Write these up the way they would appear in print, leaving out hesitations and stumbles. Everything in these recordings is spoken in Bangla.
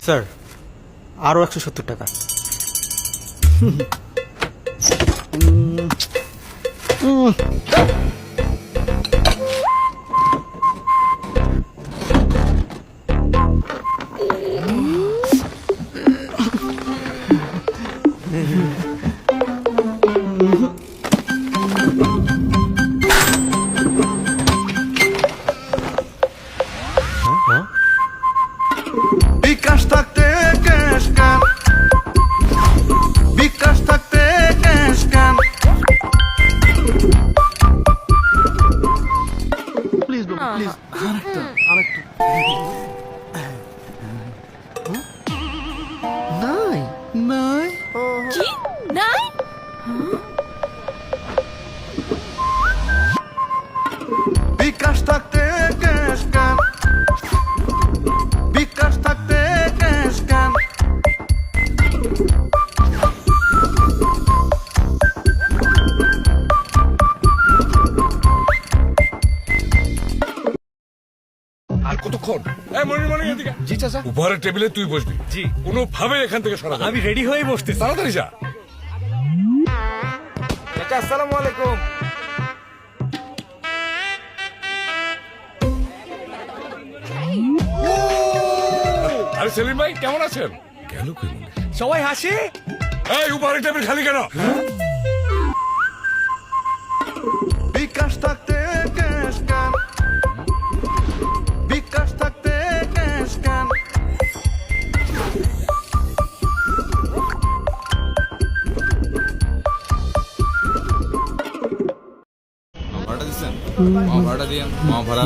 স্যার আরো 170 টাকা। বিকাশ থাকতে ক্যাশ ক্যান, বিকাশ থাকতে cash can. Please Babu please, আরেকটু নাই নাই কি নাই? বিকাশ থাকতে ক্যাশ ক্যান, বিকাশ থাকতে ক্যাশ ক্যান। আর কতক্ষণ? এদিকে। জি চাচা। উপহারের টেবিলে তুই বসবি। জি। কোনোভাবে এখান থেকে সরা যাবে না। আমি রেডি হয়ে বসতেছি। তাড়াতাড়ি যা। চাচা আসসালামু আলাইকুম। আরে সেলিম ভাই কেমন আছেন? গেল কই মনে? সবাই হাসি। এই উপহারের টেবিল খালি কেন? বিকাশ থাকতে ক্যাশ ক্যান, বিকাশ থাকতে ক্যাশ ক্যান। ভাড়া দিচ্ছেন? ভাড়া দিয়ে ভাড়া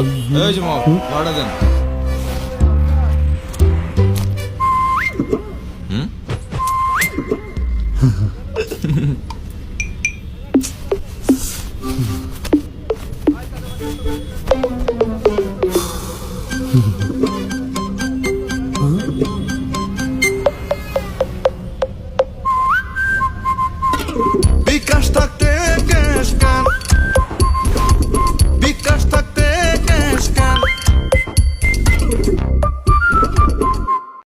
এই যে ভাড়া দেন।